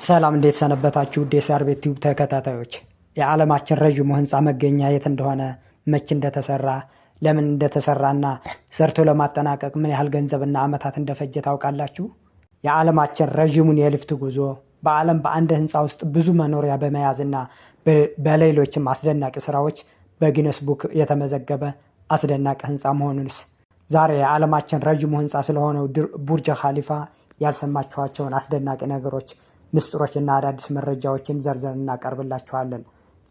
ሰላም እንዴት ሰነበታችሁ? ዴሳር ቤት ቲዩብ ተከታታዮች የዓለማችን ረጅሙ ህንፃ መገኛ የት እንደሆነ፣ መቼ እንደተሰራ፣ ለምን እንደተሰራና ሰርቶ ለማጠናቀቅ ምን ያህል ገንዘብና ዓመታት እንደፈጀ ታውቃላችሁ? የዓለማችን ረጅሙን የሊፍት ጉዞ በዓለም በአንድ ህንፃ ውስጥ ብዙ መኖሪያ በመያዝና በሌሎችም አስደናቂ ስራዎች በጊነስ ቡክ የተመዘገበ አስደናቂ ህንፃ መሆኑንስ ዛሬ የዓለማችን ረጅሙ ህንፃ ስለሆነው ቡርጅ ኻሊፋ ያልሰማችኋቸውን አስደናቂ ነገሮች፣ ምስጢሮችና አዳዲስ መረጃዎችን ዘርዘር እናቀርብላችኋለን።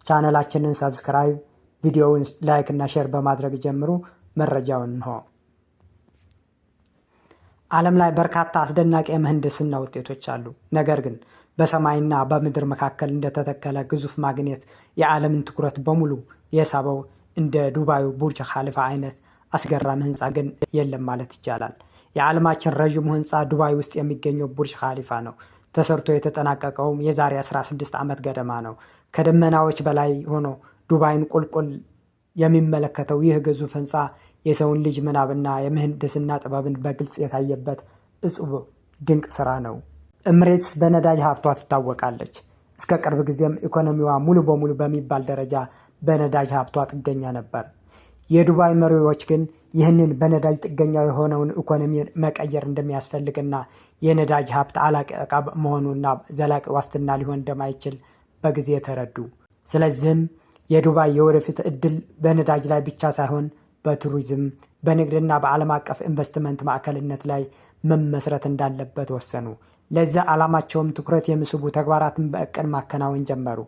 ቻናላችንን ሰብስክራይብ፣ ቪዲዮውን ላይክ እና ሼር በማድረግ ጀምሩ። መረጃውን እንሆ። ዓለም ላይ በርካታ አስደናቂ የምህንድስና ውጤቶች አሉ። ነገር ግን በሰማይና በምድር መካከል እንደተተከለ ግዙፍ ማግኔት የዓለምን ትኩረት በሙሉ የሳበው እንደ ዱባዩ ቡርጅ ኻሊፋ አይነት አስገራሚ ህንፃ ግን የለም ማለት ይቻላል። የዓለማችን ረዥሙ ህንፃ ዱባይ ውስጥ የሚገኘው ቡርጅ ኻሊፋ ነው። ተሰርቶ የተጠናቀቀውም የዛሬ 16 ዓመት ገደማ ነው። ከደመናዎች በላይ ሆኖ ዱባይን ቁልቁል የሚመለከተው ይህ ግዙፍ ህንፃ የሰውን ልጅ ምናብና የምህንድስና ጥበብን በግልጽ የታየበት እጹብ ድንቅ ስራ ነው። ኤምሬትስ በነዳጅ ሀብቷ ትታወቃለች። እስከ ቅርብ ጊዜም ኢኮኖሚዋ ሙሉ በሙሉ በሚባል ደረጃ በነዳጅ ሀብቷ ጥገኛ ነበር። የዱባይ መሪዎች ግን ይህንን በነዳጅ ጥገኛ የሆነውን ኢኮኖሚ መቀየር እንደሚያስፈልግና የነዳጅ ሀብት አላቂ መሆኑና ዘላቂ ዋስትና ሊሆን እንደማይችል በጊዜ ተረዱ። ስለዚህም የዱባይ የወደፊት እድል በነዳጅ ላይ ብቻ ሳይሆን በቱሪዝም፣ በንግድና በዓለም አቀፍ ኢንቨስትመንት ማዕከልነት ላይ መመስረት እንዳለበት ወሰኑ። ለዚህ ዓላማቸውም ትኩረት የሚስቡ ተግባራትን በእቅድ ማከናወን ጀመሩ።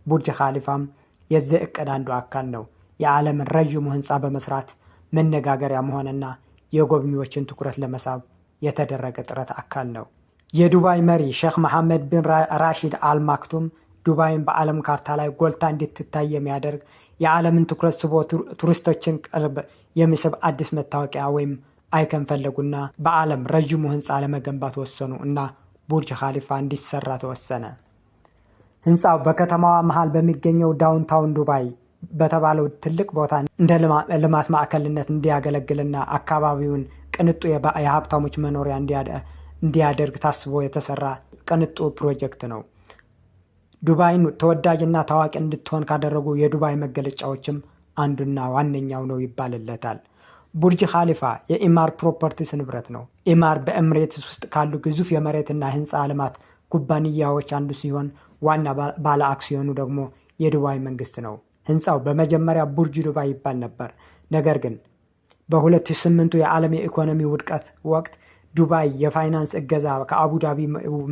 ቡርጅ ኻሊፋም የዚህ እቅድ አንዱ አካል ነው። የዓለምን ረዥሙ ህንፃ በመስራት መነጋገሪያ መሆንና የጎብኚዎችን ትኩረት ለመሳብ የተደረገ ጥረት አካል ነው። የዱባይ መሪ ሼክ መሐመድ ቢን ራሺድ አልማክቱም ዱባይን በዓለም ካርታ ላይ ጎልታ እንድትታይ የሚያደርግ የዓለምን ትኩረት ስቦ ቱሪስቶችን ቀልብ የሚስብ አዲስ መታወቂያ ወይም አይከን ፈለጉና በዓለም ረዥሙ ህንፃ ለመገንባት ወሰኑ እና ቡርጅ ኻሊፋ እንዲሰራ ተወሰነ። ህንፃው በከተማዋ መሃል በሚገኘው ዳውንታውን ዱባይ በተባለው ትልቅ ቦታ እንደ ልማት ማዕከልነት እንዲያገለግልና አካባቢውን ቅንጡ የሀብታሞች መኖሪያ እንዲያደርግ ታስቦ የተሰራ ቅንጡ ፕሮጀክት ነው። ዱባይን ተወዳጅና ታዋቂ እንድትሆን ካደረጉ የዱባይ መገለጫዎችም አንዱና ዋነኛው ነው ይባልለታል። ቡርጅ ኻሊፋ የኢማር ፕሮፐርቲስ ንብረት ነው። ኢማር በኤምሬትስ ውስጥ ካሉ ግዙፍ የመሬትና ህንፃ ልማት ኩባንያዎች አንዱ ሲሆን ዋና ባለ አክሲዮኑ ደግሞ የዱባይ መንግስት ነው። ህንፃው በመጀመሪያ ቡርጅ ዱባይ ይባል ነበር። ነገር ግን በ2008 የዓለም የኢኮኖሚ ውድቀት ወቅት ዱባይ የፋይናንስ እገዛ ከአቡዳቢ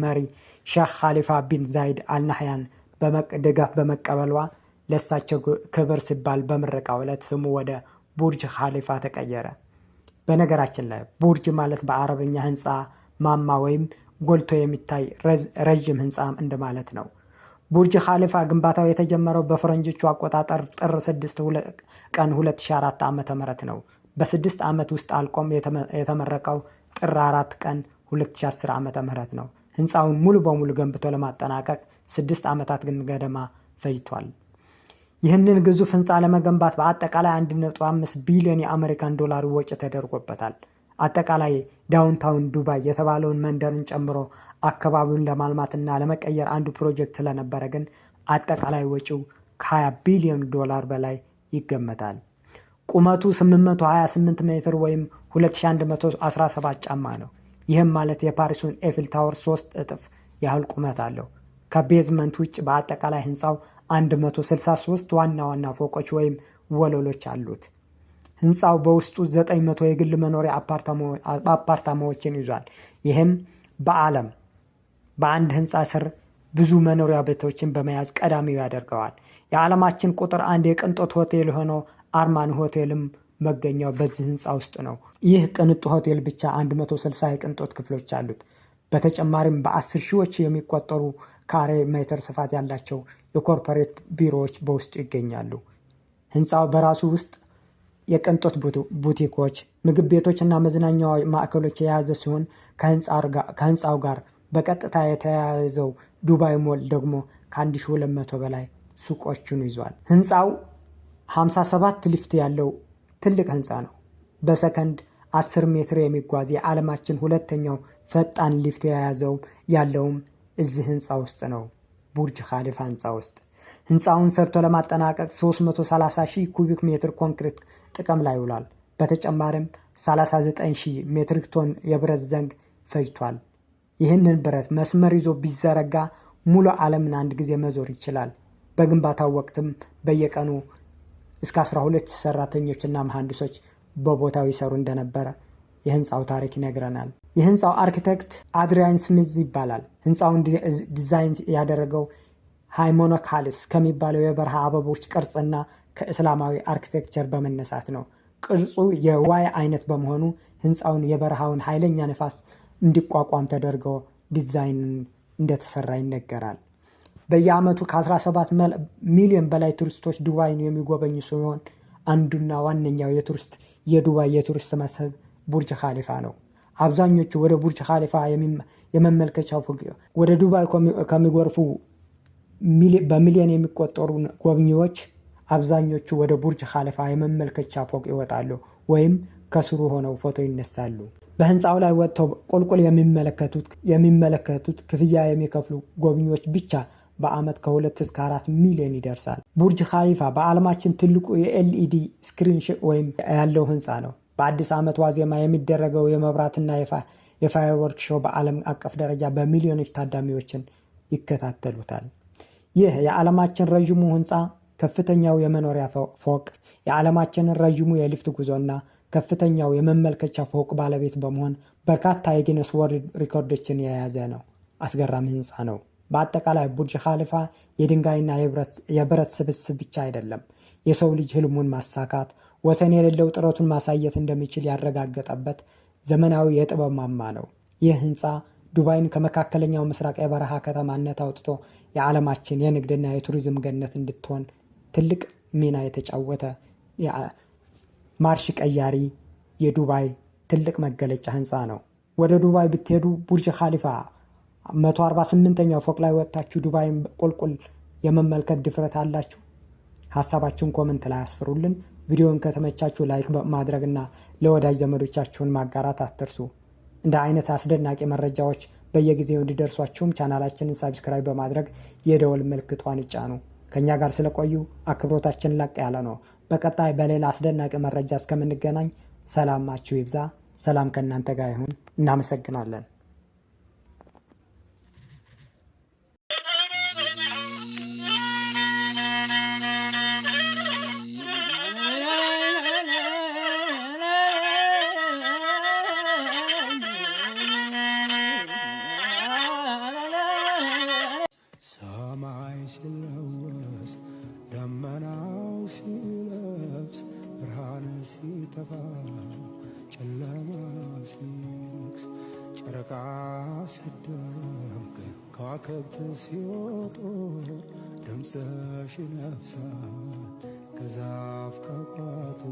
መሪ ሼክ ኻሊፋ ቢን ዛይድ አልናህያን ድጋፍ በመቀበሏ ለሳቸው ክብር ሲባል በምረቃው ዕለት ስሙ ወደ ቡርጅ ኻሊፋ ተቀየረ። በነገራችን ላይ ቡርጅ ማለት በአረብኛ ህንፃ፣ ማማ ወይም ጎልቶ የሚታይ ረዥም ህንፃ እንደማለት ነው። ቡርጅ ኻሊፋ ግንባታው የተጀመረው በፈረንጆቹ አቆጣጠር ጥር 6 ቀን 2004 ዓ.ም ነው። በ6 ዓመት ውስጥ አልቆም የተመረቀው ጥር 4 ቀን 2010 ዓ.ም ነው። ህንፃውን ሙሉ በሙሉ ገንብቶ ለማጠናቀቅ 6 ዓመታት ግን ገደማ ፈጅቷል። ይህንን ግዙፍ ህንፃ ለመገንባት በአጠቃላይ 1.5 ቢሊዮን የአሜሪካን ዶላር ወጪ ተደርጎበታል። አጠቃላይ ዳውንታውን ዱባይ የተባለውን መንደርን ጨምሮ አካባቢውን ለማልማትና ለመቀየር አንዱ ፕሮጀክት ስለነበረ ግን አጠቃላይ ወጪው ከ20 ቢሊዮን ዶላር በላይ ይገመታል። ቁመቱ 828 ሜትር ወይም 2117 ጫማ ነው። ይህም ማለት የፓሪሱን ኤፍል ታወር 3 እጥፍ ያህል ቁመት አለው። ከቤዝመንት ውጭ በአጠቃላይ ህንፃው 163 ዋና ዋና ፎቆች ወይም ወለሎች አሉት። ህንፃው በውስጡ 900 የግል መኖሪያ አፓርታማዎችን ይዟል። ይህም በዓለም በአንድ ህንፃ ስር ብዙ መኖሪያ ቤቶችን በመያዝ ቀዳሚው ያደርገዋል። የዓለማችን ቁጥር 1 የቅንጦት ሆቴል የሆነው አርማን ሆቴልም መገኛው በዚህ ህንፃ ውስጥ ነው። ይህ ቅንጡ ሆቴል ብቻ 160 የቅንጦት ክፍሎች አሉት። በተጨማሪም በ10 ሺዎች የሚቆጠሩ ካሬ ሜትር ስፋት ያላቸው የኮርፖሬት ቢሮዎች በውስጡ ይገኛሉ። ህንፃው በራሱ ውስጥ የቅንጦት ቡቲኮች፣ ምግብ ቤቶች እና መዝናኛ ማዕከሎች የያዘ ሲሆን ከህንፃው ጋር በቀጥታ የተያያዘው ዱባይ ሞል ደግሞ ከ1200 በላይ ሱቆችን ይዟል። ህንፃው 57 ሊፍት ያለው ትልቅ ህንፃ ነው። በሰከንድ 10 ሜትር የሚጓዝ የዓለማችን ሁለተኛው ፈጣን ሊፍት ያለውም እዚህ ህንፃ ውስጥ ነው፣ ቡርጅ ኻሊፋ ህንፃ ውስጥ። ህንፃውን ሰርቶ ለማጠናቀቅ 330,000 ኩቢክ ሜትር ኮንክሪት ጥቅም ላይ ውሏል። በተጨማሪም 39,000 ሜትሪክ ቶን የብረት ዘንግ ፈጅቷል። ይህንን ብረት መስመር ይዞ ቢዘረጋ ሙሉ ዓለምን አንድ ጊዜ መዞር ይችላል። በግንባታው ወቅትም በየቀኑ እስከ 12 ሰራተኞችና መሐንዲሶች በቦታው ይሰሩ እንደነበረ የህንፃው ታሪክ ይነግረናል። የህንፃው አርኪቴክት አድሪያን ስሚዝ ይባላል። ህንፃውን ዲዛይን ያደረገው ሃይሞኖካልስ ከሚባለው የበረሃ አበቦች ቅርጽና ከእስላማዊ አርኪቴክቸር በመነሳት ነው። ቅርጹ የዋይ አይነት በመሆኑ ህንፃውን የበረሃውን ኃይለኛ ነፋስ እንዲቋቋም ተደርጎ ዲዛይን እንደተሰራ ይነገራል። በየዓመቱ ከ17 ሚሊዮን በላይ ቱሪስቶች ዱባይን የሚጎበኙ ሲሆን አንዱና ዋነኛው የዱባይ የቱሪስት መስህብ ቡርጅ ኻሊፋ ነው። አብዛኞቹ ወደ ቡርጅ ኻሊፋ የመመልከቻ ፎቅ ወደ ዱባይ ከሚጎርፉ በሚሊዮን የሚቆጠሩ ጎብኚዎች አብዛኞቹ ወደ ቡርጅ ኻሊፋ የመመልከቻ ፎቅ ይወጣሉ ወይም ከስሩ ሆነው ፎቶ ይነሳሉ። በህንፃው ላይ ወጥተው ቁልቁል የሚመለከቱት ክፍያ የሚከፍሉ ጎብኚዎች ብቻ በአመት ከ2 እስከ 4 ሚሊዮን ይደርሳል። ቡርጅ ኻሊፋ በዓለማችን ትልቁ የኤልኢዲ ስክሪን ወይም ያለው ህንፃ ነው። በአዲስ ዓመት ዋዜማ የሚደረገው የመብራትና የፋየርወርክ ሾው በዓለም አቀፍ ደረጃ በሚሊዮኖች ታዳሚዎችን ይከታተሉታል። ይህ የዓለማችን ረዥሙ ህንፃ፣ ከፍተኛው የመኖሪያ ፎቅ፣ የዓለማችንን ረዥሙ የሊፍት ጉዞና ከፍተኛው የመመልከቻ ፎቅ ባለቤት በመሆን በርካታ የጊነስ ወርልድ ሪኮርዶችን የያዘ ነው። አስገራሚ ህንፃ ነው። በአጠቃላይ ቡርጅ ኻሊፋ የድንጋይና የብረት ስብስብ ብቻ አይደለም። የሰው ልጅ ህልሙን ማሳካት፣ ወሰን የሌለው ጥረቱን ማሳየት እንደሚችል ያረጋገጠበት ዘመናዊ የጥበብ ማማ ነው። ይህ ህንፃ ዱባይን ከመካከለኛው ምስራቅ የበረሃ ከተማነት አውጥቶ የዓለማችን የንግድና የቱሪዝም ገነት እንድትሆን ትልቅ ሚና የተጫወተ ማርሽ ቀያሪ የዱባይ ትልቅ መገለጫ ህንፃ ነው። ወደ ዱባይ ብትሄዱ ቡርጅ ኻሊፋ 148ኛው ፎቅ ላይ ወጥታችሁ ዱባይን ቁልቁል የመመልከት ድፍረት አላችሁ? ሀሳባችሁን ኮመንት ላይ አስፍሩልን። ቪዲዮውን ከተመቻችሁ ላይክ ማድረግና ለወዳጅ ዘመዶቻችሁን ማጋራት አትርሱ። እንደ አይነት አስደናቂ መረጃዎች በየጊዜው እንዲደርሷችሁም ቻናላችንን ሰብስክራይብ በማድረግ የደወል ምልክቷን ይጫኑ። ከኛ ጋር ስለቆዩ አክብሮታችን ላቅ ያለ ነው። በቀጣይ በሌላ አስደናቂ መረጃ እስከምንገናኝ ሰላማችሁ ይብዛ። ሰላም ከእናንተ ጋር ይሁን። እናመሰግናለን። ሰማይ ሲለወስ ደመናው ሲለብስ ብርሃን ሲጠፋ ጨለማ ሲነግስ ጨረቃ ሲደምቅ ከዋክብት ሲወጡ ድምፅሽ ይነፍሳል ከዛፍ ከቋጡ